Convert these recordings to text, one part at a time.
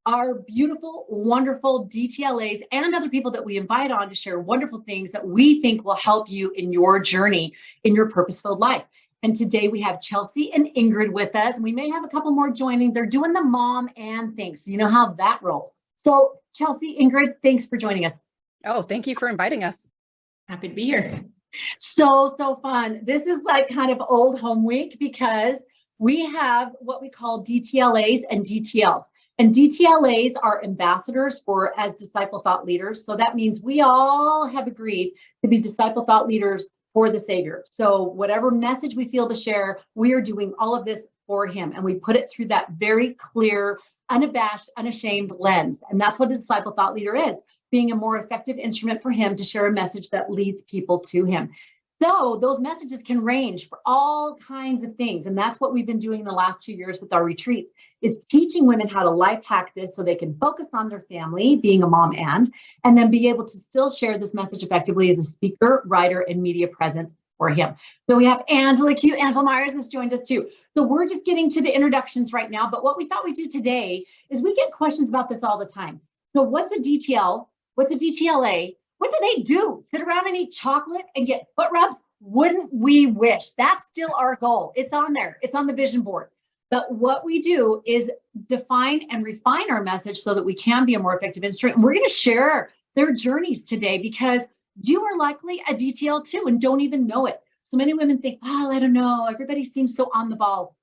our beautiful, wonderful DTLAs and other people that we invite on to share wonderful things that we think will help you in your journey in your purpose-filled life. And today we have Chelsea and Ingrid with us. We may have a couple more joining. They're doing the mom and things. So you know how that rolls. So Chelsea, Ingrid, thanks for joining us. Oh, thank you for inviting us. Happy to be here. So fun. This is like kind of old home week because we have what we call DTLAs and DTLs. And DTLAs are ambassadors for as disciple thought leaders. So that means we all have agreed to be disciple thought leaders for the Savior. So whatever message we feel to share, we are doing all of this for him. And we put it through that very clear, unabashed, unashamed lens. And that's what a disciple thought leader is, being a more effective instrument for him to share a message that leads people to him. So those messages can range for all kinds of things. And that's what we've been doing the last 2 years with our retreats, is teaching women how to life hack this so they can focus on their family, being a mom and then be able to still share this message effectively as a speaker, writer, and media presence for him. So we have Angela Myers has joined us too. So we're just getting to the introductions right now. But what we thought we'd do today is we get questions about this all the time. So what's a DTL? What's a DTLA? What do they do? Sit around and eat chocolate and get foot rubs? Wouldn't we wish? That's still our goal. It's on there. It's on the vision board. But what we do is define and refine our message so that we can be a more effective instrument. And we're going to share their journeys today because you are likely a DTL too and don't even know it. So many women think, well, I don't know. Everybody seems so on the ball.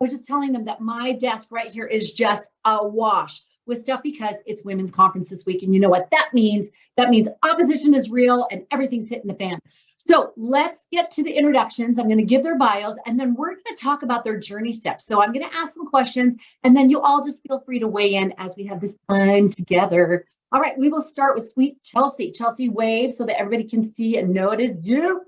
I was just telling them that my desk right here is just awash with stuff because it's women's conference this week. And you know what that means? That means opposition is real and everything's hitting the fan. So let's get to the introductions. I'm going to give their bios and then we're going to talk about their journey steps. So I'm going to ask some questions and then you all just feel free to weigh in as we have this time together. All right, we will start with sweet Chelsea. Chelsea, wave so that everybody can see and know it is you.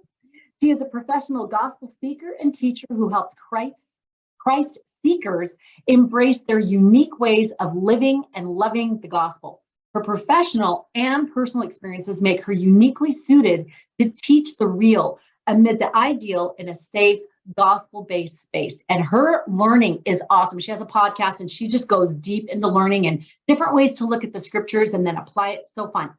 She is a professional gospel speaker and teacher who helps Christ seekers embrace their unique ways of living and loving the gospel. Her professional and personal experiences make her uniquely suited to teach the real amid the ideal in a safe, gospel-based space. And her learning is awesome. She has a podcast and she just goes deep into learning and different ways to look at the scriptures and then apply it. So fun.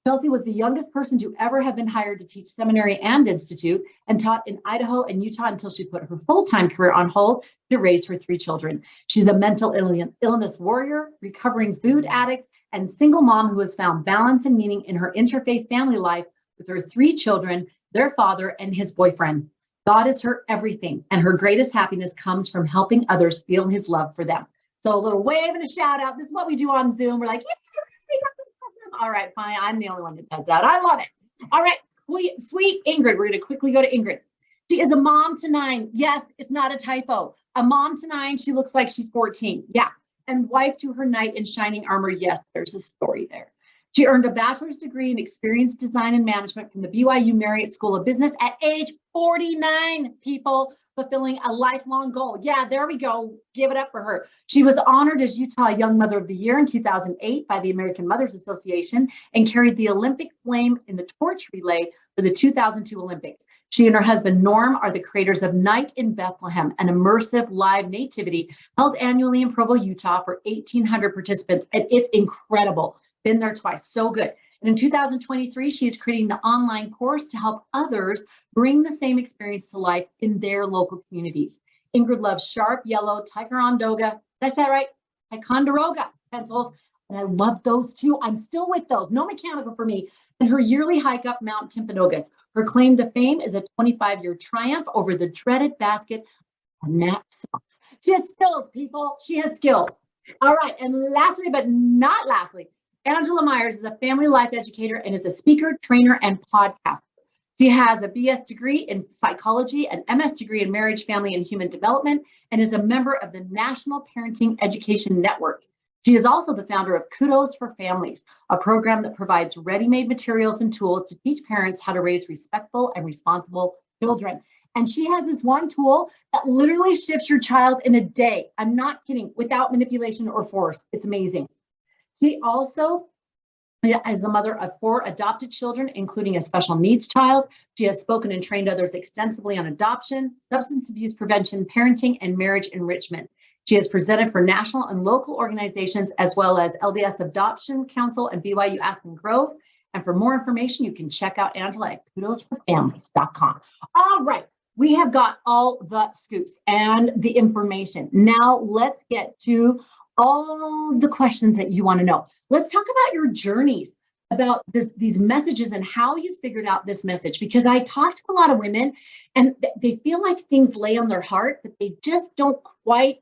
Chelsea was the youngest person to ever have been hired to teach seminary and institute and taught in Idaho and Utah until she put her full-time career on hold to raise her 3 children. She's a mental illness warrior, recovering food addict, and single mom who has found balance and meaning in her interfaith family life with her 3 children, their father, and his boyfriend. God is her everything, and her greatest happiness comes from helping others feel his love for them. So a little wave and a shout out. This is what we do on Zoom. We're like, yeah. All right, fine. I'm the only one that does that. I love it. All right, sweet Ingrid. We're going to quickly go to Ingrid. She is a mom to 9. Yes, it's not a typo. A mom to 9. She looks like she's 14. Yeah. And wife to her knight in shining armor. Yes, there's a story there. She earned a bachelor's degree in experience design and management from the BYU Marriott School of Business at age 49, people, fulfilling a lifelong goal. Yeah, there we go. Give it up for her. She was honored as Utah Young Mother of the Year in 2008 by the American Mothers Association and carried the Olympic flame in the torch relay for the 2002 Olympics. She and her husband, Norm, are the creators of Night in Bethlehem, an immersive live nativity held annually in Provo, Utah for 1,800 participants. And it's incredible. Been there twice. So good. And in 2023, she is creating the online course to help others bring the same experience to life in their local communities. Ingrid loves sharp yellow Ticonderoga, did I say that right? Ticonderoga pencils. And I love those too. I'm still with those. No mechanical for me. And her yearly hike up Mount Timpanogos. Her claim to fame is a 25-year triumph over the dreaded basket of nap socks. She has skills, people. She has skills. All right. And lastly, but not lastly, Angela Myers is a family life educator and is a speaker, trainer, and podcaster. She has a BS degree in psychology, an MS degree in marriage, family, and human development, and is a member of the National Parenting Education Network. She is also the founder of Kudos for Families, a program that provides ready-made materials and tools to teach parents how to raise respectful and responsible children. And she has this one tool that literally shifts your child in a day. I'm not kidding, without manipulation or force. It's amazing. She also is the mother of 4 adopted children, including a special needs child. She has spoken and trained others extensively on adoption, substance abuse prevention, parenting, and marriage enrichment. She has presented for national and local organizations as well as LDS Adoption Council and BYU Aspen Grove. And for more information, you can check out Angela at kudosforfamilies.com. All right, we have got all the scoops and the information. Now let's get to all the questions that you want to know. Let's talk about your journeys, about these messages and how you figured out this message, because I talked to a lot of women and they feel like things lay on their heart, but they just don't quite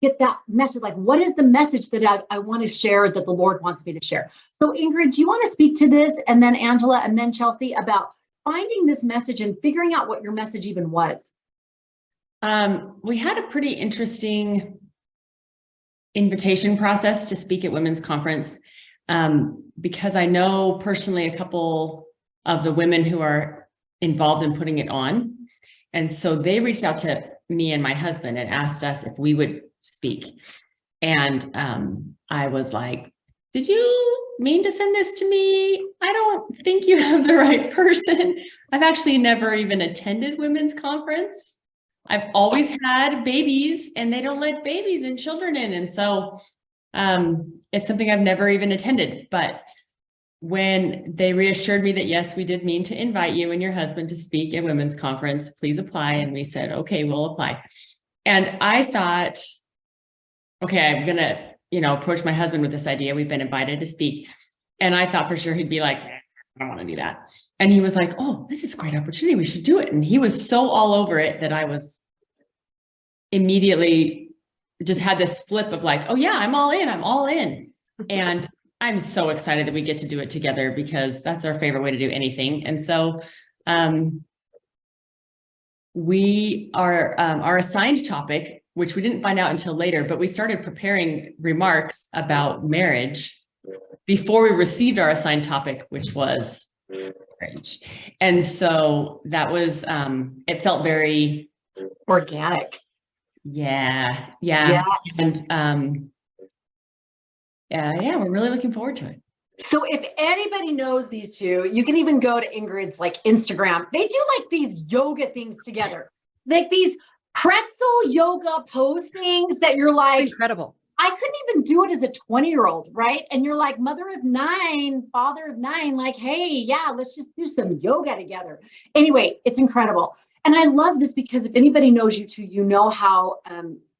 get that message. Like, what is the message that I want to share, that the Lord wants me to share? So Ingrid, do you want to speak to this? And then Angela, and then Chelsea, about finding this message and figuring out what your message even was. We had a pretty interesting invitation process to speak at Women's Conference, because I know personally a couple of the women who are involved in putting it on. And so they reached out to me and my husband and asked us if we would speak. And I was like, did you mean to send this to me? I don't think you have the right person. I've actually never even attended Women's Conference. I've always had babies and they don't let babies and children in. And so it's something I've never even attended. But when they reassured me that, yes, we did mean to invite you and your husband to speak at Women's Conference, please apply. And we said, okay, we'll apply. And I thought, okay, I'm going to, approach my husband with this idea. We've been invited to speak. And I thought for sure he'd be like, I don't want to do that. And he was like, oh, this is a great opportunity. We should do it. And he was so all over it that I was immediately just had this flip of like, oh yeah, I'm all in. I'm all in. And I'm so excited that we get to do it together, because that's our favorite way to do anything. And so we are our assigned topic, which we didn't find out until later, but we started preparing remarks about marriage before we received our assigned topic, which was marriage. And so that was, it felt very organic. Yeah. Yes. And we're really looking forward to it. So if anybody knows these two, you can even go to Ingrid's like Instagram. They do like these yoga things together, like these pretzel yoga pose things that you're like, Incredible. I couldn't even do it as a 20-year-old, right? And you're like mother of 9, father of 9, like, hey, yeah, let's just do some yoga together. Anyway, it's incredible. And I love this because if anybody knows you two, you know how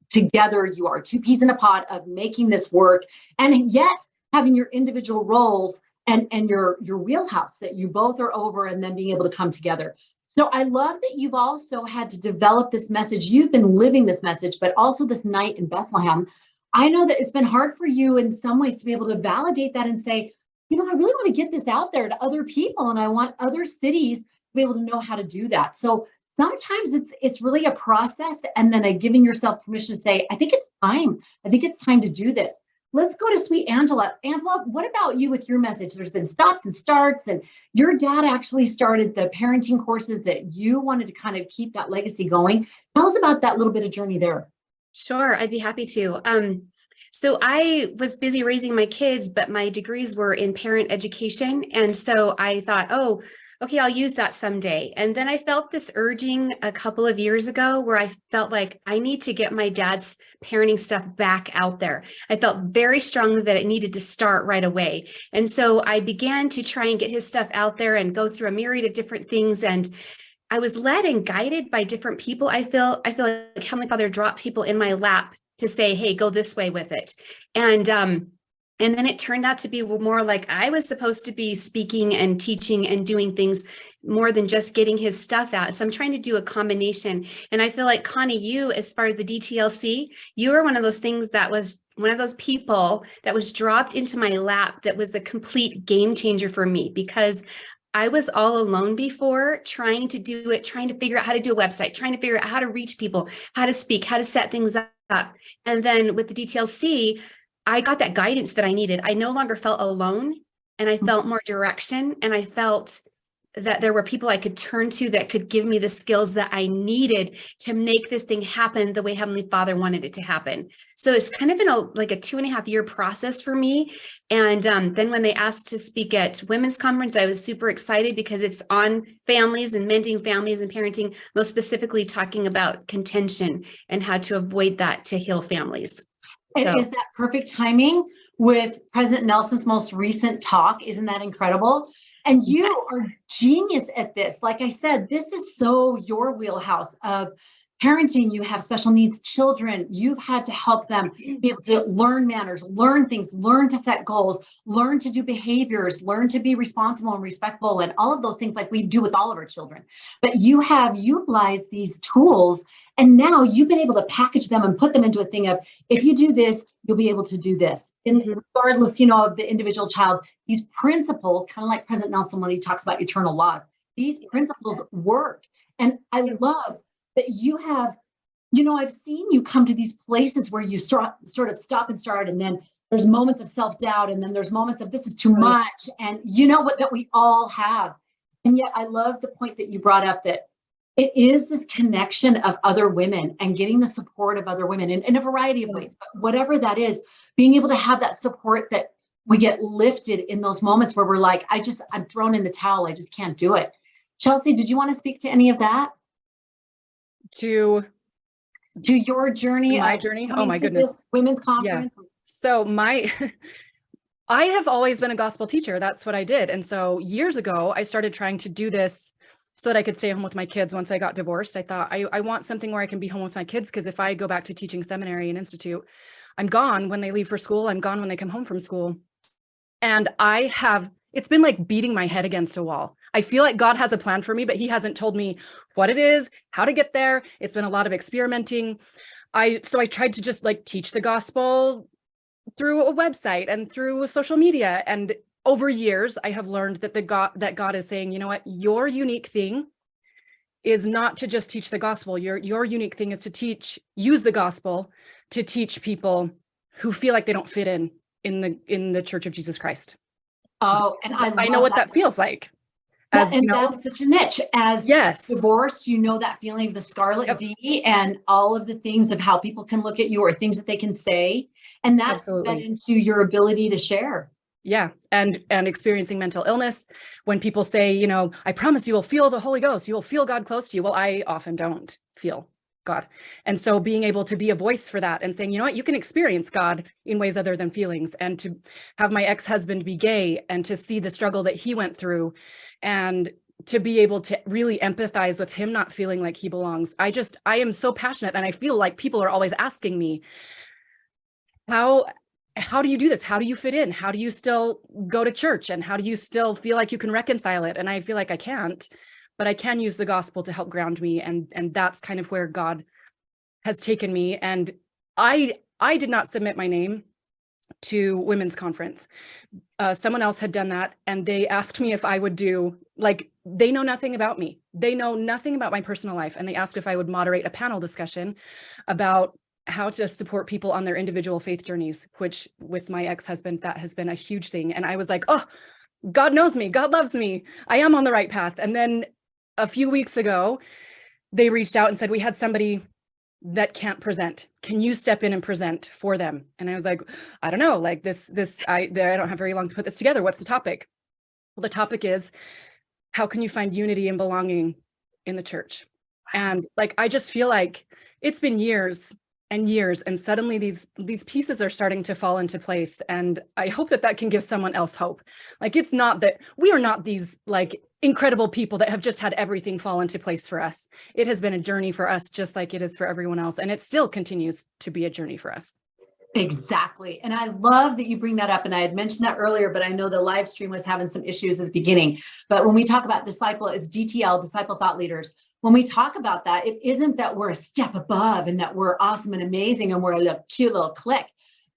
together you are, two peas in a pod of making this work, and yet having your individual roles and your wheelhouse that you both are over, and then being able to come together. So I love that you've also had to develop this message. You've been living this message, but also this night in Bethlehem. I know that it's been hard for you in some ways to be able to validate that and say, I really want to get this out there to other people, and I want other cities to be able to know how to do that. So sometimes it's really a process, and then giving yourself permission to say, I think it's time. I think it's time to do this. Let's go to sweet Angela. Angela, what about you with your message? There's been stops and starts, and your dad actually started the parenting courses that you wanted to kind of keep that legacy going. Tell us about that little bit of journey there. Sure, I'd be happy to. So I was busy raising my kids, but my degrees were in parent education. And so I thought, oh, okay, I'll use that someday. And then I felt this urging a couple of years ago where I felt like I need to get my dad's parenting stuff back out there. I felt very strongly that it needed to start right away. And so I began to try and get his stuff out there and go through a myriad of different things. And I was led and guided by different people. I feel like Heavenly Father dropped people in my lap to say, hey, go this way with it. And then it turned out to be more like I was supposed to be speaking and teaching and doing things more than just getting his stuff out. So I'm trying to do a combination. And I feel like, Connie, you, as far as the DTLC, you were one of those things that was one of those people that was dropped into my lap that was a complete game changer for me, because I was all alone before, trying to do it, trying to figure out how to do a website, trying to figure out how to reach people, how to speak, how to set things up. And then with the DTLC, I got that guidance that I needed. I no longer felt alone, and I felt more direction, and I felt that there were people I could turn to that could give me the skills that I needed to make this thing happen the way Heavenly Father wanted it to happen. So it's kind of been like a 2.5-year process for me. And then when they asked to speak at women's conference, I was super excited because it's on families and mending families and parenting, most specifically talking about contention and how to avoid that to heal families. And is that perfect timing with President Nelson's most recent talk? Isn't that incredible? And you are genius at this. Like I said, this is so your wheelhouse of parenting. You have special needs children. You've had to help them be able to learn manners, learn things, learn to set goals, learn to do behaviors, learn to be responsible and respectful, and all of those things like we do with all of our children. But you have utilized these tools, and now you've been able to package them and put them into a thing of, if you do this, you'll be able to do this. And regardless, of the individual child, these principles, kind of like President Nelson when he talks about eternal laws, these principles work. And I love that you have, I've seen you come to these places where you sort of stop and start, and then there's moments of self-doubt, and then there's moments of this is too much, and that we all have. And yet I love the point that you brought up, that it is this connection of other women and getting the support of other women in a variety of ways, but whatever that is, being able to have that support, that we get lifted in those moments where we're like, I'm thrown in the towel. I just can't do it. Chelsea, did you want to speak to any of that? To your journey? My journey? Oh my goodness. Women's conference? Yeah. So I have always been a gospel teacher. That's what I did. And so years ago, I started trying to do this so that I could stay home with my kids once I got divorced. I thought I want something where I can be home with my kids, because if I go back to teaching seminary and institute, I'm gone when they leave for school. I'm gone when they come home from school. And it's been like beating my head against a wall. I feel like God has a plan for me, but he hasn't told me what it is, how to get there. It's been a lot of experimenting. So I tried to just like teach the gospel through a website and through social media. And over years, I have learned that God is saying, you know what, your unique thing is not to just teach the gospel. Your unique thing is to use the gospel to teach people who feel like they don't fit in the Church of Jesus Christ. Oh, and I know what that feels like. That's such a niche. As divorced, that feeling of the scarlet D and all of the things of how people can look at you or things that they can say. And that's fed into your ability to share. Yeah. And experiencing mental illness, when people say, I promise you will feel the Holy Ghost, you will feel God close to you. Well, I often don't feel God. And so being able to be a voice for that and saying, you know what, you can experience God in ways other than feelings, and to have my ex-husband be gay and to see the struggle that he went through and to be able to really empathize with him not feeling like he belongs. I am so passionate, and I feel like people are always asking me, how do you do this? How do you fit in? How do you still go to church? And how do you still feel like you can reconcile it? And I feel like I can't, but I can use the gospel to help ground me. And that's kind of where God has taken me. And I did not submit my name to women's conference. Someone else had done that, and they asked me if I would they know nothing about me. They know nothing about my personal life. And they asked if I would moderate a panel discussion about how to support people on their individual faith journeys, which with my ex-husband, that has been a huge thing. And I was like, oh, God knows me. God loves me. I am on the right path. And then a few weeks ago, they reached out and said, we had somebody that can't present. Can you step in and present for them? And I was like, I don't know, like I don't have very long to put this together. What's the topic? Well, the topic is, how can you find unity and belonging in the church? And I just feel like it's been years and years, and suddenly these pieces are starting to fall into place. And I hope that can give someone else hope. It's not that we are not these incredible people that have just had everything fall into place for us. It has been a journey for us, just like it is for everyone else. And it still continues to be a journey for us. Exactly. And I love that you bring that up. And I had mentioned that earlier, but I know the live stream was having some issues at the beginning. But when we talk about disciple, it's DTL, disciple thought leaders. When we talk about that, it isn't that we're a step above and that we're awesome and amazing and we're a cute little clique.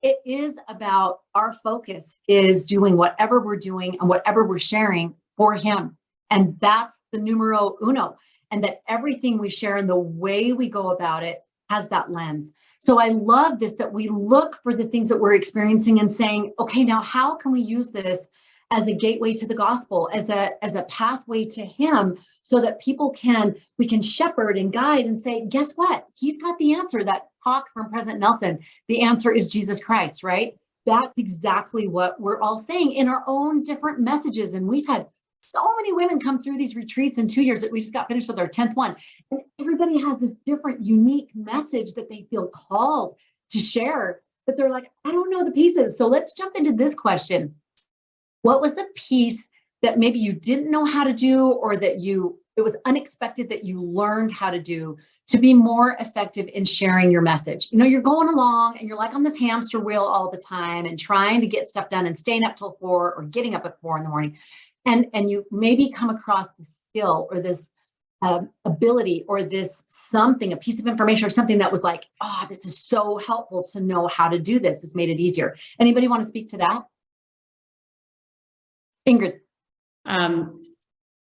It is about our focus is doing whatever we're doing and whatever we're sharing for him. And that's the numero uno. And that everything we share and the way we go about it has that lens. So I love this, that we look for the things that we're experiencing and saying, okay, now how can we use this as a gateway to the gospel, as a pathway to him, so that we can shepherd and guide and say, guess what? He's got the answer. That talk from President Nelson, the answer is Jesus Christ, right? That's exactly what we're all saying in our own different messages. And we've had so many women come through these retreats in 2 years that we just got finished with our 10th one. And everybody has this different, unique message that they feel called to share, but they're like, I don't know the pieces. So let's jump into this question. What was a piece that maybe you didn't know how to do, or that it was unexpected that you learned how to do to be more effective in sharing your message? You know, you're going along and you're like on this hamster wheel all the time and trying to get stuff done and staying up till 4 or getting up at 4 in the morning. And you maybe come across this skill or this ability or this something, a piece of information or something that was like, oh, this is so helpful to know how to do this. This made it easier. Anybody want to speak to that? Ingrid.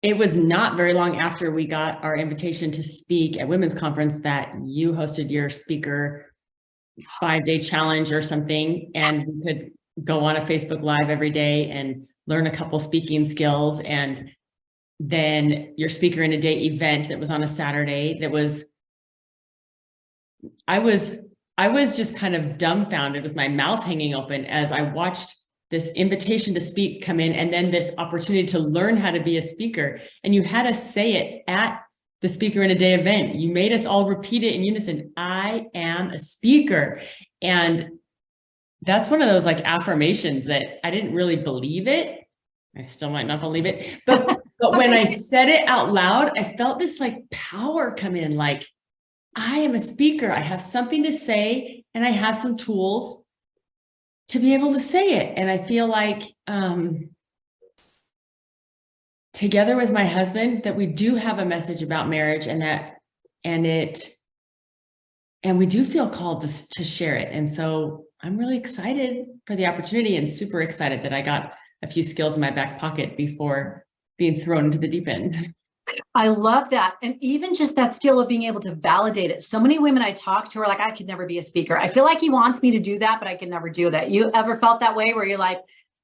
It was not very long after we got our invitation to speak at Women's Conference that you hosted your speaker 5-day challenge or something, and we could go on a Facebook Live every day and learn a couple speaking skills. And then your speaker in a day event that was on a Saturday, I was just kind of dumbfounded with my mouth hanging open as I watched this invitation to speak come in, and then this opportunity to learn how to be a speaker. And you had us say it at the speaker in a day event. You made us all repeat it in unison. I am a speaker. And that's one of those like affirmations that I didn't really believe it. I still might not believe it, but when I said it out loud, I felt this like power come in, like I am a speaker. I have something to say and I have some tools to be able to say it. And I feel like together with my husband that we do have a message about marriage, and we do feel called to share it. And so I'm really excited for the opportunity and super excited that I got a few skills in my back pocket before being thrown into the deep end. I love that. And even just that skill of being able to validate it. So many women I talk to are like, I could never be a speaker. I feel like he wants me to do that, but I can never do that. You ever felt that way where you're like,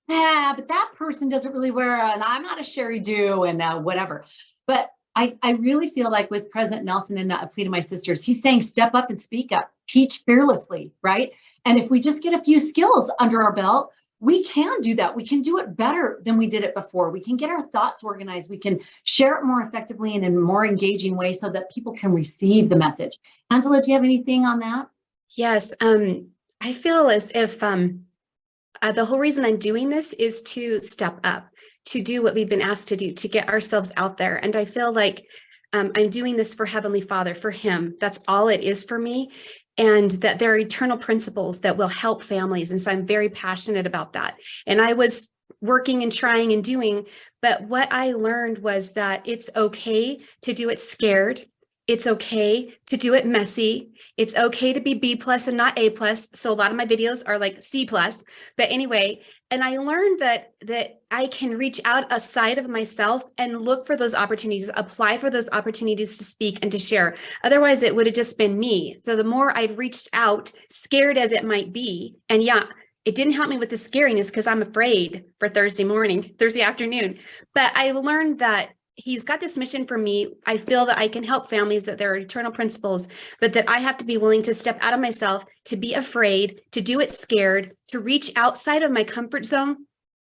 but that person doesn't really wear and I'm not a Sherry do and whatever. But I really feel like with President Nelson and a plea to my sisters, he's saying, step up and speak up, teach fearlessly, right? And if we just get a few skills under our belt, we can do that. We can do it better than we did it before. We can get our thoughts organized. We can share it more effectively and in a more engaging way so that people can receive the message. Angela, do you have anything on that? Yes. I feel as if the whole reason I'm doing this is to step up, to do what we've been asked to do, to get ourselves out there. And I feel like I'm doing this for Heavenly Father, for him. That's all it is for me. And that there are eternal principles that will help families. And so I'm very passionate about that. And I was working and trying and doing, but what I learned was that it's okay to do it scared. It's okay to do it messy. It's okay to be B+ and not A+. So a lot of my videos are like C+. But anyway, and I learned that I can reach out aside of myself and look for those opportunities, apply for those opportunities to speak and to share. Otherwise, it would have just been me. So the more I've reached out, scared as it might be, and yeah, it didn't help me with the scariness because I'm afraid for Thursday afternoon. But I learned that he's got this mission for me. I feel that I can help families, that there are eternal principles, but that I have to be willing to step out of myself, to be afraid, to do it scared, to reach outside of my comfort zone,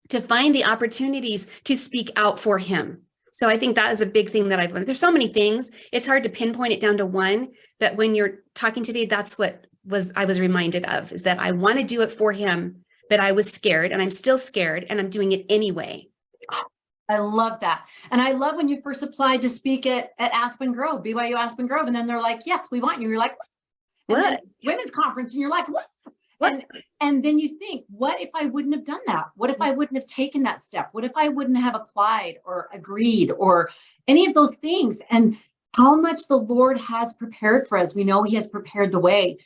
to find the opportunities to speak out for him. So I think that is a big thing that I've learned. There's so many things. It's hard to pinpoint it down to one, but when you're talking today, that's what I was reminded of, is that I want to do it for him, but I was scared and I'm still scared and I'm doing it anyway. I love that. And I love when you first applied to speak at Aspen Grove, BYU Aspen Grove. And then they're like, yes, we want you. You're like, what? Women's conference. And you're like, what? And then you think, what if I wouldn't have done that? What if I wouldn't have taken that step? What if I wouldn't have applied or agreed or any of those things? And how much the Lord has prepared for us. We know he has prepared the way.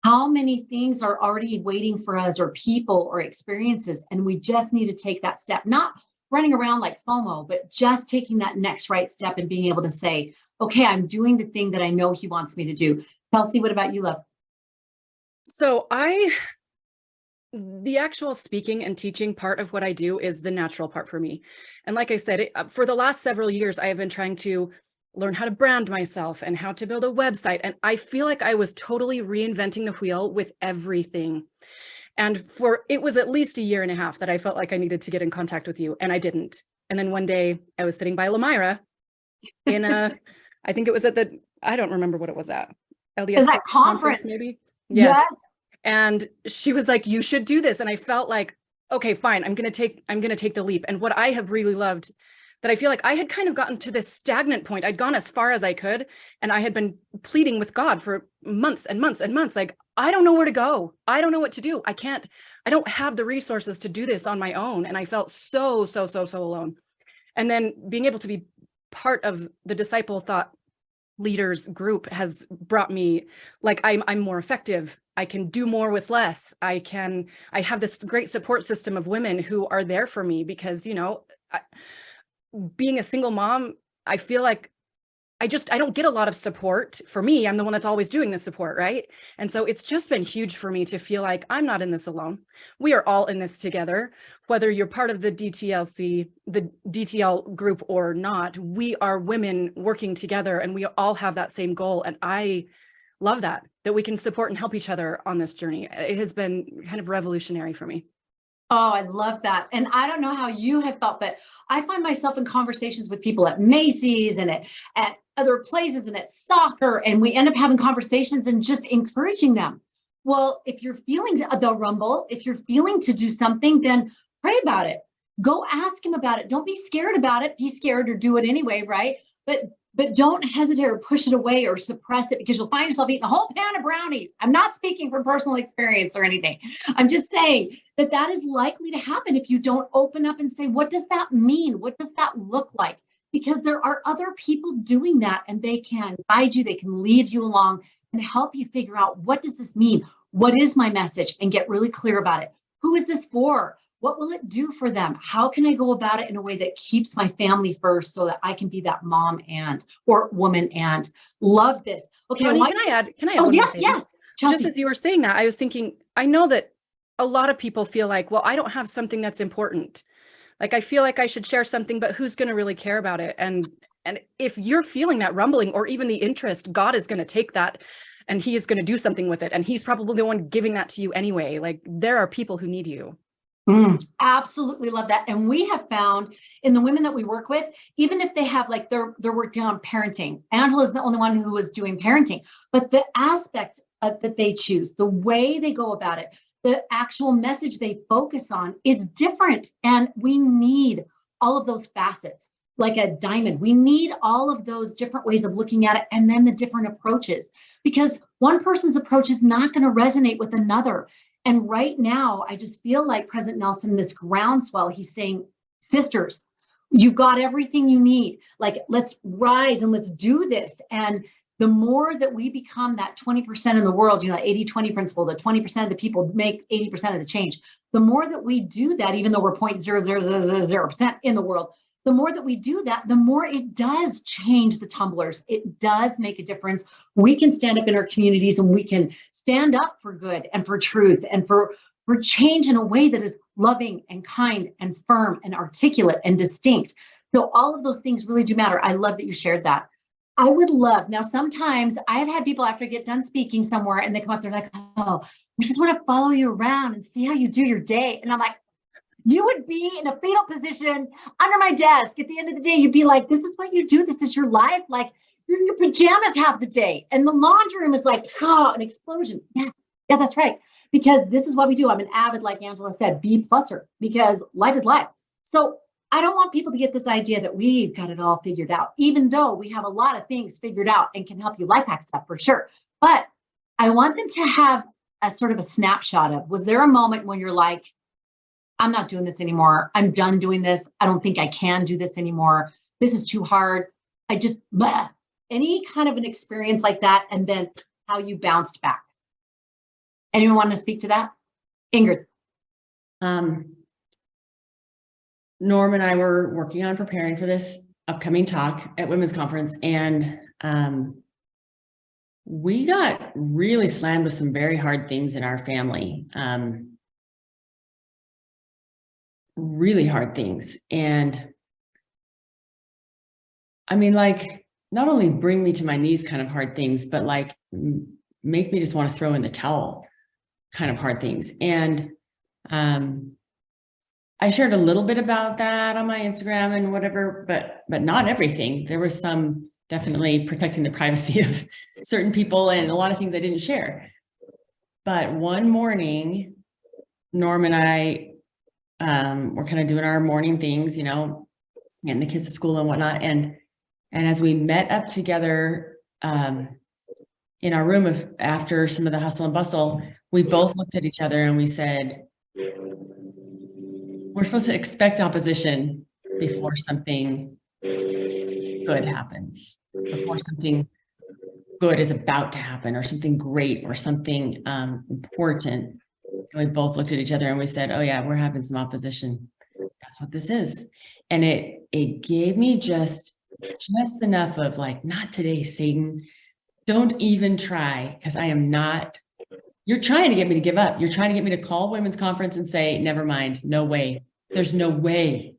How many things are already waiting for us, or people or experiences. And we just need to take that step, not running around like FOMO, but just taking that next right step and being able to say, okay, I'm doing the thing that I know he wants me to do. Kelsey, what about you, love? So I the actual speaking and teaching part of what I do is the natural part for me. And like I said, for the last several years, I have been trying to learn how to brand myself and how to build a website. And I feel like I was totally reinventing the wheel with everything. And it was at least a year and a half that I felt like I needed to get in contact with you, and I didn't. And then one day I was sitting by Lamira in I think it was I don't remember what it was at. LDS Is that conference maybe? Yes. And she was like, you should do this. And I felt like, okay, fine, I'm going to take the leap. And what I have really loved, that I feel like I had kind of gotten to this stagnant point. I'd gone as far as I could, and I had been pleading with God for months and months and months. Like, I don't know where to go. I don't know what to do. I don't have the resources to do this on my own. And I felt so alone. And then being able to be part of the Disciple Thought Leaders group has brought me, like, I'm more effective. I can do more with less. I have this great support system of women who are there for me because, being a single mom, I feel like I don't get a lot of support. For me, I'm the one that's always doing the support, right? And so it's just been huge for me to feel like I'm not in this alone. We are all in this together, whether you're part of the DTL group or not. We are women working together, and we all have that same goal. And I love that we can support and help each other on this journey. It has been kind of revolutionary for me. Oh, I love that. And I don't know how you have felt, but I find myself in conversations with people at Macy's and at other places and at soccer, and we end up having conversations and just encouraging them. Well, if you're feeling the rumble, if you're feeling to do something, then pray about it. Go ask him about it. Don't be scared about it. Be scared or do it anyway, right? But don't hesitate or push it away or suppress it, because you'll find yourself eating a whole pan of brownies. I'm not speaking from personal experience or anything. I'm just saying that is likely to happen if you don't open up and say, what does that mean? What does that look like? Because there are other people doing that, and they can guide you, they can lead you along and help you figure out, what does this mean? What is my message? And get really clear about it. Who is this for? What will it do for them? How can I go about it in a way that keeps my family first, so that I can be that mom or woman and love this? Okay. Connie, can I add Oh, one yes, more thing? yes. Chelsea. Just as you were saying that, I was thinking, I know that a lot of people feel like, well, I don't have something that's important. Like, I feel like I should share something, but who's going to really care about it? And if you're feeling that rumbling or even the interest, God is going to take that and he is going to do something with it. And he's probably the one giving that to you anyway. Like, there are people who need you. Absolutely love that. And we have found in the women that we work with, even if they have like their work down parenting, Angela's the only one who was doing parenting, but the aspect that they choose, the way they go about it, the actual message they focus on is different. And we need all of those facets, like a diamond. We need all of those different ways of looking at it, and then the different approaches, because one person's approach is not going to resonate with another. And right now, I just feel like President Nelson, this groundswell, he's saying, sisters, you've got everything you need. Like, let's rise and let's do this. And the more that we become that 20% in the world, 80-20 principle, the 20% of the people make 80% of the change. The more that we do that, even though we're 0.00000% in the world, the more that we do that, the more it does change the tumblers. It does make a difference. We can stand up in our communities, and we can stand up for good and for truth and for change in a way that is loving and kind and firm and articulate and distinct. So all of those things really do matter. I love that you shared that. I would love, now sometimes I've had people after I get done speaking somewhere and they come up, they're like, oh, I just want to follow you around and see how you do your day. And I'm like, you would be in a fetal position under my desk. At the end of the day, you'd be like, this is what you do. This is your life. Like, you're in your pajamas half the day. And the laundry room is like, oh, an explosion. Yeah, that's right. Because this is what we do. I'm an avid, like Angela said, B+er, because life is life. So I don't want people to get this idea that we've got it all figured out, even though we have a lot of things figured out and can help you life hack stuff for sure. But I want them to have a sort of a snapshot of, was there a moment when you're like, I'm not doing this anymore. I'm done doing this. I don't think I can do this anymore. This is too hard. I just, blah. Any kind of an experience like that, and then how you bounced back. Anyone want to speak to that? Ingrid. Norm and I were working on preparing for this upcoming talk at Women's Conference, and we got really slammed with some very hard things in our family. really hard things. And I mean, like, not only bring me to my knees kind of hard things, but like make me just want to throw in the towel kind of hard things. And I shared a little bit about that on my Instagram and whatever, but not everything. There was some definitely protecting the privacy of certain people and a lot of things I didn't share. But one morning, Norm and I were kind of doing our morning things, you know, getting the kids to school and whatnot. And as we met up together in our room after some of the hustle and bustle, we both looked at each other and we said, we're supposed to expect opposition before something good happens, before something good is about to happen, or something great, or something important. And we both looked at each other and we said, oh yeah, we're having some opposition. That's what this is. And it gave me just enough of like, not today, Satan. Don't even try, because I am not. You're trying to get me to give up. You're trying to get me to call women's conference and say, never mind, no way. There's no way.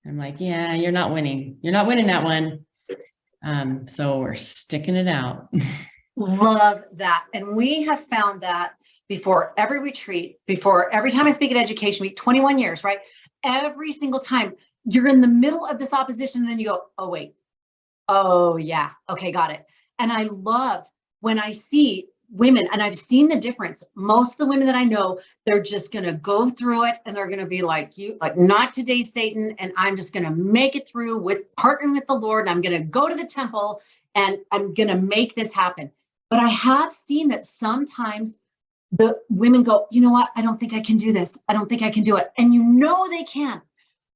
I'm like, yeah, you're not winning. You're not winning that one. So we're sticking it out. Love that. And we have found that before every retreat, before every time I speak at Education Week, 21 years, right? Every single time you're in the middle of this opposition, and then you go, oh, wait. Oh, yeah. Okay, got it. And I love when I see women, and I've seen the difference. Most of the women that I know, they're just going to go through it and they're going to be like, not today, Satan. And I'm just going to make it through with partnering with the Lord. And I'm going to go to the temple and I'm going to make this happen. But I have seen that sometimes the women go, you know what? I don't think I can do this. I don't think I can do it. And you know they can,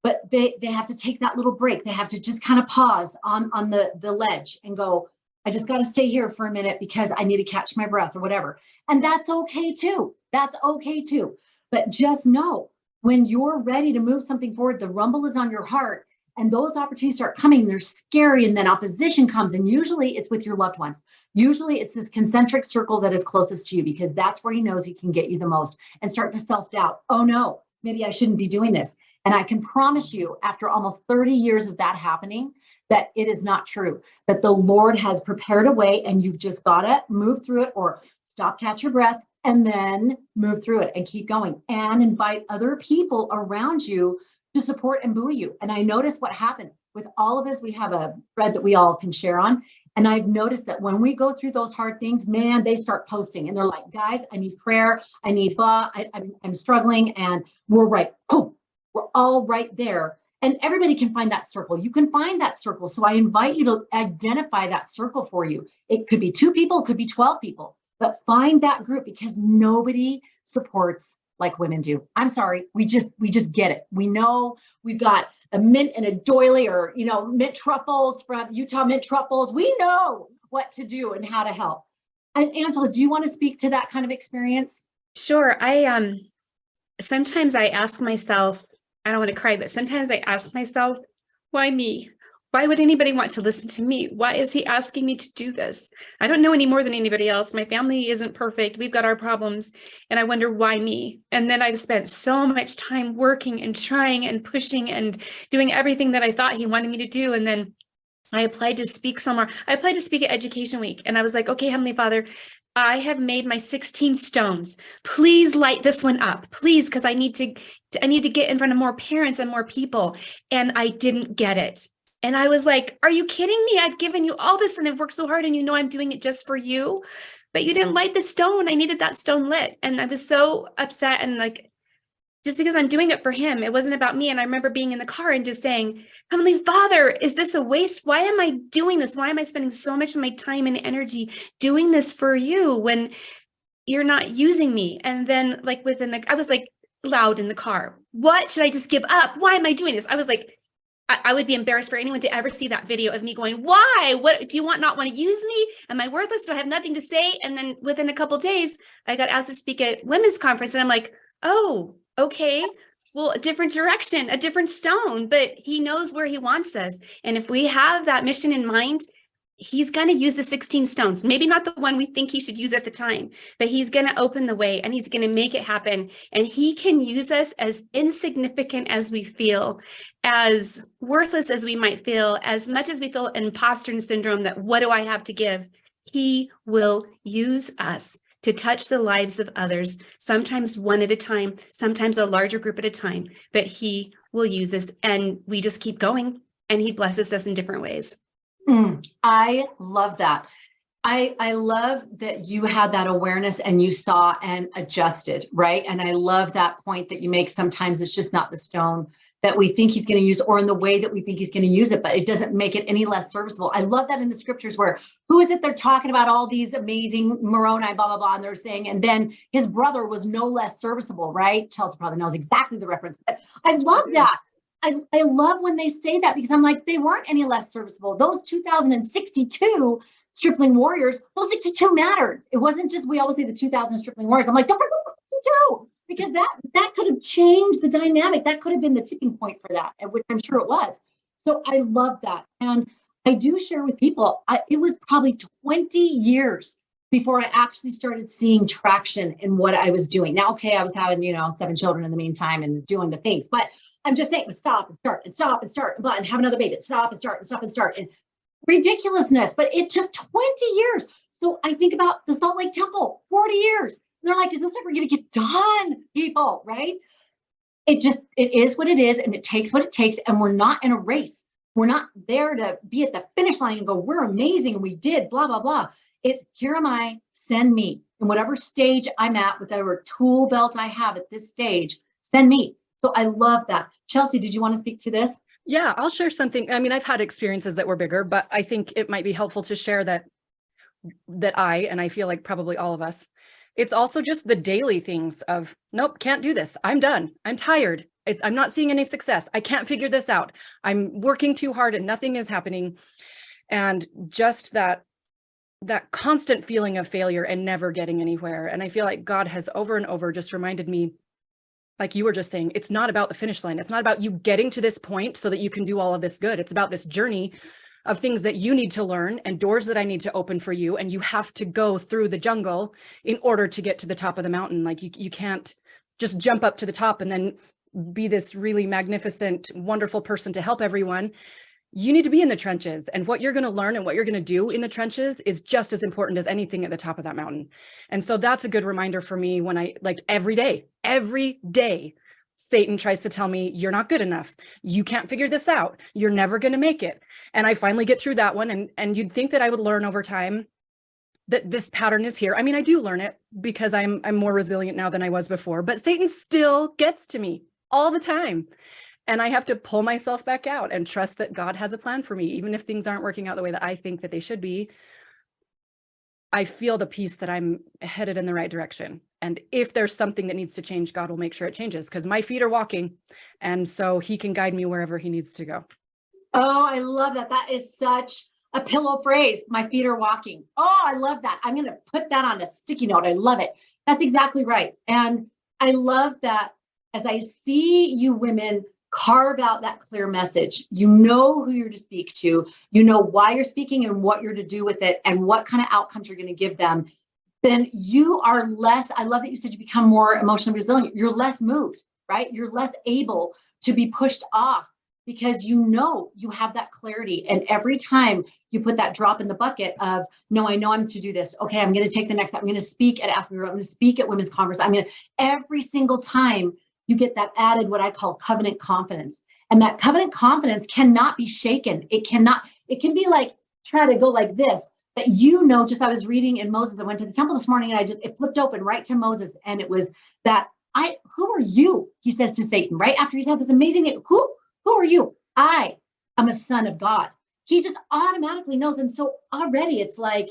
but they have to take that little break. They have to just kind of pause on the ledge and go, I just got to stay here for a minute because I need to catch my breath or whatever. And that's okay too. That's okay too. But just know when you're ready to move something forward, the rumble is on your heart and those opportunities start coming. They're scary. And then opposition comes. And usually it's with your loved ones. Usually it's this concentric circle that is closest to you, because that's where he knows he can get you the most, and start to self-doubt. Oh no, maybe I shouldn't be doing this. And I can promise you, after almost 30 years of that happening, that it is not true, that the Lord has prepared a way and you've just got to move through it, or stop, catch your breath, and then move through it and keep going and invite other people around you to support and buoy you. And I noticed what happened with all of us. We have a thread that we all can share on. And I've noticed that when we go through those hard things, man, they start posting and they're like, guys, I need prayer. I need blah. I'm struggling. And we're right. Boom, we're all right there. And everybody can find that circle. You can find that circle. So I invite you to identify that circle for you. It could be 2 people, it could be 12 people, but find that group, because nobody supports like women do. I'm sorry. We just get it. We know we've got a mint and a doily, or, mint truffles from Utah mint truffles. We know what to do and how to help. And Angela, do you want to speak to that kind of experience? Sure. Sometimes I ask myself, I don't want to cry, but sometimes I ask myself, why me? Why would anybody want to listen to me? Why is he asking me to do this? I don't know any more than anybody else. My family isn't perfect. We've got our problems. And I wonder, why me? And then I've spent so much time working and trying and pushing and doing everything that I thought he wanted me to do. And then I applied to speak somewhere. I applied to speak at Education Week. And I was like, okay, Heavenly Father, I have made my 16 stones. Please light this one up, please, because I need to get in front of more parents and more people. And I didn't get it. And I was like, are you kidding me? I've given you all this and I've worked so hard, and I'm doing it just for you, but you didn't light the stone. I needed that stone lit. And I was so upset, and like, just because I'm doing it for him, it wasn't about me. And I remember being in the car and just saying, Heavenly Father, is this a waste? Why am I doing this? Why am I spending so much of my time and energy doing this for you when you're not using me? And then I was like loud in the car. What, should I just give up? Why am I doing this? I was like, I would be embarrassed for anyone to ever see that video of me going, why? What do you not want to use me? Am I worthless? Do I have nothing to say? And then within a couple of days, I got asked to speak at women's conference, and I'm like, oh, okay, well, a different direction, a different stone, but he knows where he wants us. And if we have that mission in mind, he's going to use the 16 stones, maybe not the one we think he should use at the time, but he's going to open the way and he's going to make it happen. And he can use us as insignificant as we feel, as worthless as we might feel, as much as we feel imposter syndrome that what do I have to give? He will use us to touch the lives of others, sometimes one at a time, sometimes a larger group at a time, but he will use us and we just keep going and he blesses us in different ways. I love that. I love that you had that awareness and you saw and adjusted, right? And I love that point that you make. Sometimes it's just not the stone that we think he's going to use or in the way that we think he's going to use it, but it doesn't make it any less serviceable. I love that in the scriptures where, who is it they're talking about all these amazing Moroni, blah, blah, blah, and they're saying, and then his brother was no less serviceable, right? Chelsea probably knows exactly the reference, but I love that. I love when they say that because I'm like, they weren't any less serviceable. Those 2,062 stripling warriors, those 62 mattered. It wasn't just, we always say the 2,000 stripling warriors. I'm like, don't forget the 62, because that could have changed the dynamic. That could have been the tipping point for that, which I'm sure it was. So I love that. And I do share with people, it was probably 20 years before I actually started seeing traction in what I was doing. Now, okay, I was having, 7 children in the meantime and doing the things, but I'm just saying, stop and start and stop and start and have another baby, stop and start and stop and start, and ridiculousness. But it took 20 years. So I think about the Salt Lake Temple, 40 years. And they're like, is this ever going to get done, people, right? It is what it is, and it takes what it takes, and we're not in a race. We're not there to be at the finish line and go, we're amazing, and we did, blah, blah, blah. It's, here am I, send me. In whatever stage I'm at, whatever tool belt I have at this stage, send me. So I love that. Chelsea, did you want to speak to this? Yeah, I'll share something. I mean, I've had experiences that were bigger, but I think it might be helpful to share that I feel like probably all of us, it's also just the daily things of, nope, can't do this. I'm done. I'm tired. I'm not seeing any success. I can't figure this out. I'm working too hard and nothing is happening. And just that constant feeling of failure and never getting anywhere. And I feel like God has over and over just reminded me, like you were just saying, it's not about the finish line. It's not about you getting to this point so that you can do all of this good. It's about this journey of things that you need to learn and doors that I need to open for you. And you have to go through the jungle in order to get to the top of the mountain. Like you can't just jump up to the top and then be this really magnificent, wonderful person to help everyone. You need to be in the trenches, and what you're going to learn and what you're going to do in the trenches is just as important as anything at the top of that mountain. And so that's a good reminder for me when I, like, every day, Satan tries to tell me, you're not good enough. You can't figure this out. You're never going to make it. And I finally get through that one. And you'd think that I would learn over time that this pattern is here. I mean, I do learn it because I'm more resilient now than I was before, but Satan still gets to me all the time. And I have to pull myself back out and trust that God has a plan for me, even if things aren't working out the way that I think that they should be. I feel the peace that I'm headed in the right direction. And if there's something that needs to change, God will make sure it changes, because my feet are walking. And so he can guide me wherever he needs to go. Oh, I love that. That is such a pillow phrase. My feet are walking. Oh, I love that. I'm going to put that on a sticky note. I love it. That's exactly right. And I love that as I see you women carve out that clear message. You know who you're to speak to, you know why you're speaking and what you're to do with it and what kind of outcomes you're going to give them. Then you are less, I love that you said you become more emotionally resilient. You're less moved, right? You're less able to be pushed off because you know you have that clarity. And every time you put that drop in the bucket of, no, I know I'm to do this. Okay, I'm going to take the next step. I'm going to speak at Aspen. I'm going to speak at Women's Conference. Every single time you get that added, what I call covenant confidence. And that covenant confidence cannot be shaken. It can be like, try to go like this, but I was reading in Moses, I went to the temple this morning and it flipped open right to Moses. And it was that, who are you? He says to Satan, right after he's had this amazing thing, who are you? I am a son of God. He just automatically knows. And so already it's like,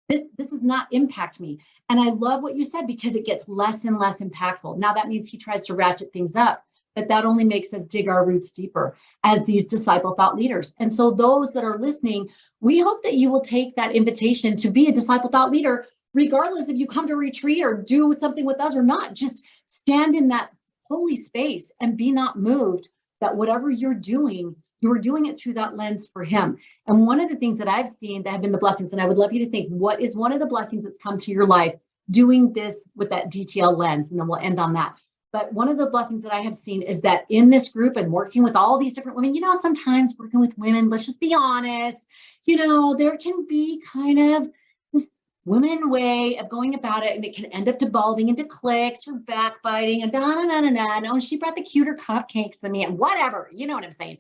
this does not impact me. And I love what you said, because it gets less and less impactful. Now that means he tries to ratchet things up, but that only makes us dig our roots deeper as these disciple thought leaders. And so those that are listening, we hope that you will take that invitation to be a disciple thought leader, regardless if you come to retreat or do something with us or not. Just stand in that holy space and be not moved that whatever you're doing, you were doing it through that lens for him. And one of the things that I've seen that have been the blessings, and I would love you to think, what is one of the blessings that's come to your life doing this with that DTL lens? And then we'll end on that. But one of the blessings that I have seen is that in this group and working with all these different women, sometimes working with women, let's just be honest, there can be kind of this women way of going about it, and it can end up devolving into cliques or backbiting and no, she brought the cuter cupcakes than me and whatever, you know what I'm saying?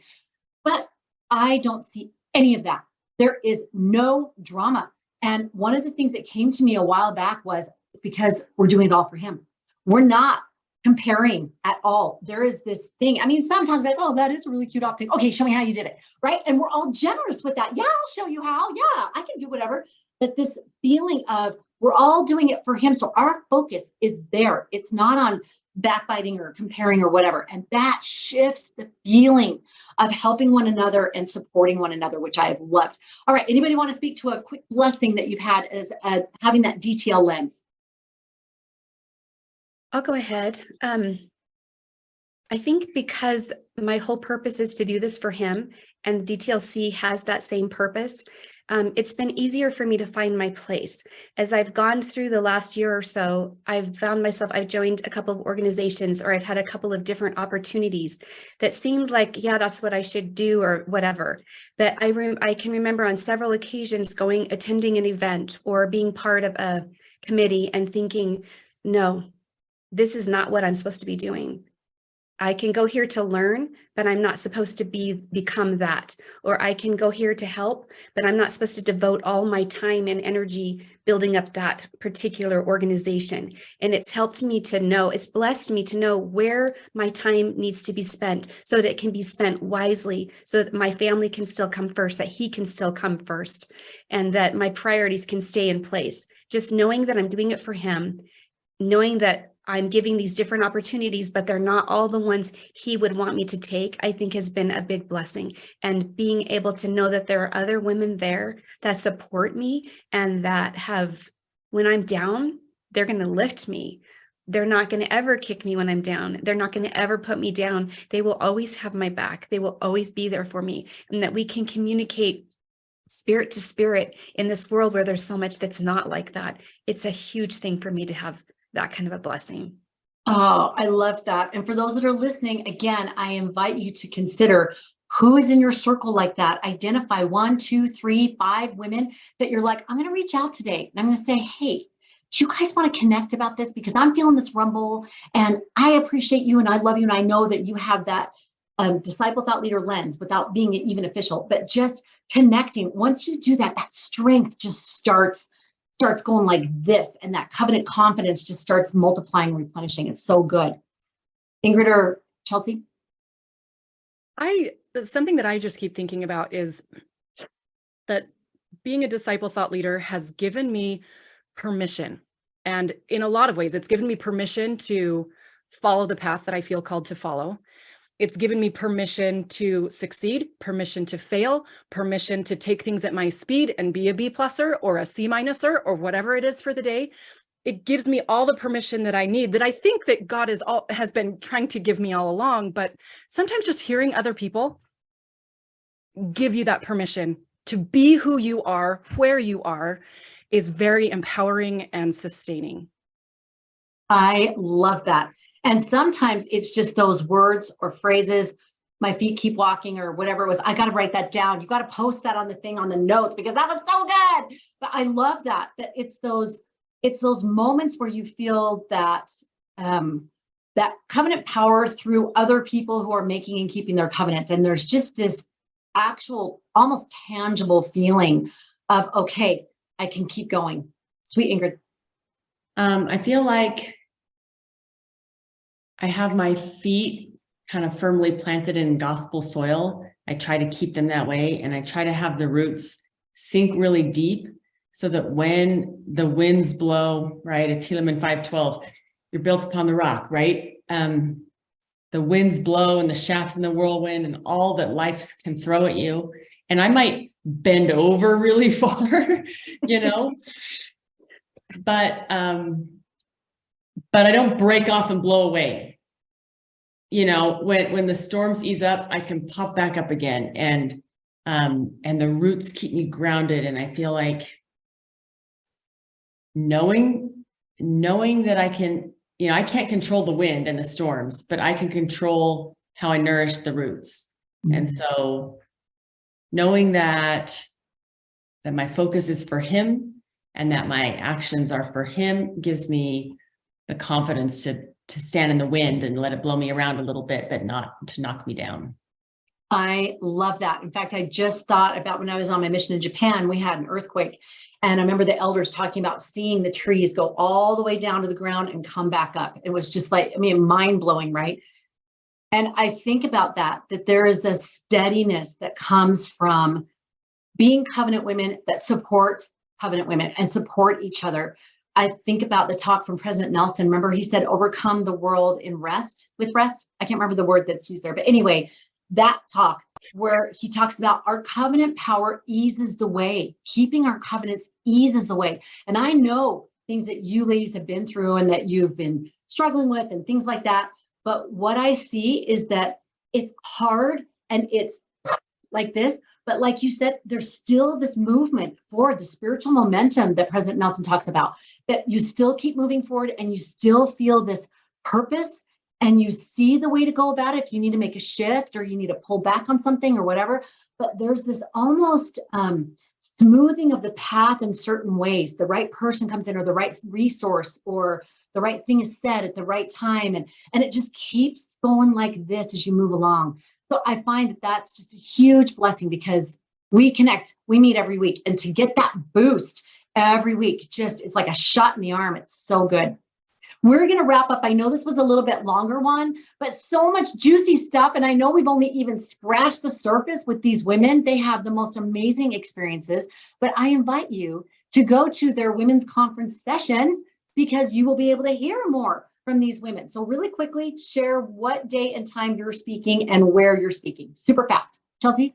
But I don't see any of that. There is no drama. And one of the things that came to me a while back was, it's because we're doing it all for him. We're not comparing at all. There is this thing. I mean, sometimes we're like, oh, that is a really cute optic. Okay, show me how you did it, right? And we're all generous with that. Yeah, I'll show you how. Yeah, I can do whatever. But this feeling of we're all doing it for him. So our focus is there. It's not on backbiting or comparing or whatever. And that shifts the feeling of helping one another and supporting one another, which I have loved. All right, anybody want to speak to a quick blessing that you've had as having that DTL lens? I'll go ahead. I think because my whole purpose is to do this for him, and DTLC has that same purpose, it's been easier for me to find my place. As I've gone through the last year or so, I've found myself, I've joined a couple of organizations, or I've had a couple of different opportunities that seemed like, yeah, that's what I should do or whatever. But I can remember on several occasions attending an event or being part of a committee and thinking, no, this is not what I'm supposed to be doing. I can go here to learn, but I'm not supposed to become that. Or I can go here to help, but I'm not supposed to devote all my time and energy building up that particular organization. And it's helped me to know, it's blessed me to know where my time needs to be spent so that it can be spent wisely, so that my family can still come first, that he can still come first, and that my priorities can stay in place. Just knowing that I'm doing it for him, knowing that I'm giving these different opportunities, but they're not all the ones he would want me to take, I think has been a big blessing. And being able to know that there are other women there that support me and that when I'm down, they're going to lift me. They're not going to ever kick me when I'm down. They're not going to ever put me down. They will always have my back. They will always be there for me, and that we can communicate spirit to spirit in this world where there's so much that's not like that. It's a huge thing for me to have that kind of a blessing. Oh, I love that. And for those that are listening, again, I invite you to consider who is in your circle like that. Identify 1, 2, 3, 5 women that you're like, I'm going to reach out today. And I'm going to say, hey, do you guys want to connect about this? Because I'm feeling this rumble and I appreciate you and I love you. And I know that you have that disciple thought leader lens without being even official, but just connecting. Once you do that, that strength just starts going like this, and that covenant confidence just starts multiplying, replenishing. It's so good. Ingrid or Chelsea? Something that I just keep thinking about is that being a disciple thought leader has given me permission. And in a lot of ways, it's given me permission to follow the path that I feel called to follow. It's given me permission to succeed, permission to fail, permission to take things at my speed and be a B+er or a C-minuser or whatever it is for the day. It gives me all the permission that I need, that I think that God has been trying to give me all along. But sometimes just hearing other people give you that permission to be who you are, where you are, is very empowering and sustaining. I love that. And sometimes it's just those words or phrases, my feet keep walking or whatever it was. I got to write that down. You got to post that on the thing on the notes because that was so good. But I love that it's those moments where you feel that that covenant power through other people who are making and keeping their covenants. And there's just this actual, almost tangible feeling of, okay, I can keep going. Sweet Ingrid. I feel like I have my feet kind of firmly planted in gospel soil. I try to keep them that way, and I try to have the roots sink really deep so that when the winds blow, right, it's Helaman 5:12, you're built upon the rock, right? The winds blow and the shafts in the whirlwind and all that life can throw at you. And I might bend over really far, but I don't break off and blow away. when the storms ease up, I can pop back up again, and the roots keep me grounded. And I feel like knowing that I can, I can't control the wind and the storms, but I can control how I nourish the roots. Mm-hmm. And so knowing that my focus is for him and that my actions are for him gives me the confidence to stand in the wind and let it blow me around a little bit, but not to knock me down. I love that. In fact, I just thought about when I was on my mission in Japan, we had an earthquake. And I remember the elders talking about seeing the trees go all the way down to the ground and come back up. It was just like, mind blowing, right? And I think about that there is a steadiness that comes from being covenant women that support covenant women and support each other. I think about the talk from President Nelson. Remember, he said, overcome the world with rest. I can't remember the word that's used there, but anyway, that talk where he talks about our covenant power eases the way. Keeping our covenants eases the way. And I know things that you ladies have been through and that you've been struggling with and things like that. But what I see is that it's hard and it's like this. But like you said, there's still this movement forward, the spiritual momentum that President Nelson talks about, that you still keep moving forward and you still feel this purpose. And you see the way to go about it if you need to make a shift or you need to pull back on something or whatever. But there's this almost smoothing of the path in certain ways. The right person comes in or the right resource or the right thing is said at the right time. And it just keeps going like this as you move along. So I find that that's just a huge blessing because we connect, we meet every week. And to get that boost every week, it's like a shot in the arm. It's so good. We're going to wrap up. I know this was a little bit longer one, but so much juicy stuff. And I know we've only even scratched the surface with these women. They have the most amazing experiences, but I invite you to go to their women's conference sessions because you will be able to hear more from these women. So really quickly, share what day and time you're speaking and where you're speaking. Super fast. Chelsea?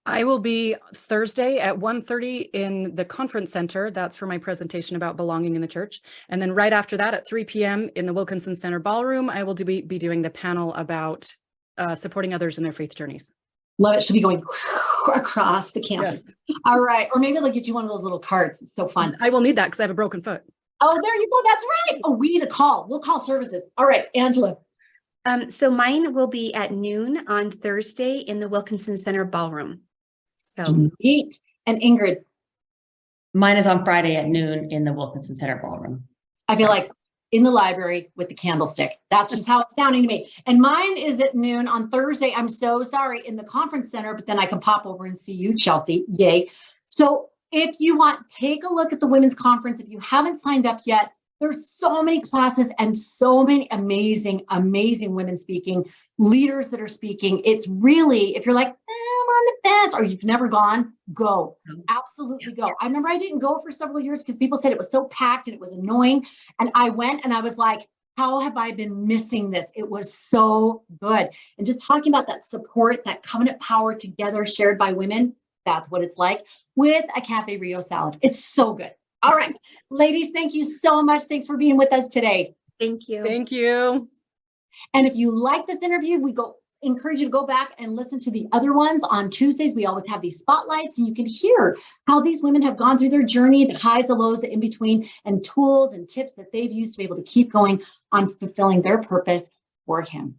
I will be Thursday at 1:30 in the conference center. That's for my presentation about belonging in the church. And then right after that at 3 p.m. in the Wilkinson Center Ballroom, I will be doing the panel about supporting others in their faith journeys. Love it. She'll be going across the campus. Yes. All right. Or maybe they'll get you one of those little carts. It's so fun. I will need that because I have a broken foot. Oh, there you go. That's right. Oh, we need a call. We'll call services. All right, Angela. So mine will be at noon on Thursday in the Wilkinson Center Ballroom. So neat. And Ingrid? Mine is on Friday at noon in the Wilkinson Center Ballroom. I feel like in the library with the candlestick. That's just how it's sounding to me. And mine is at noon on Thursday. I'm so sorry, in the conference center, but then I can pop over and see you, Chelsea. Yay. So if you want, take a look at the women's conference. If you haven't signed up yet, there's so many classes and so many amazing, amazing women speaking, leaders that are speaking. It's really, if you're like, I'm on the fence, or you've never gone, go. Absolutely go. I remember I didn't go for several years because people said it was so packed and it was annoying. And I went and I was like, how have I been missing this? It was so good. And just talking about that support, that covenant power together shared by women, that's what it's like with a Cafe Rio salad. It's so good. All right, ladies, thank you so much. Thanks for being with us today. Thank you. Thank you. And if you like this interview, we encourage you to go back and listen to the other ones. On Tuesdays, we always have these spotlights and you can hear how these women have gone through their journey, the highs, the lows, the in between, and tools and tips that they've used to be able to keep going on fulfilling their purpose for him.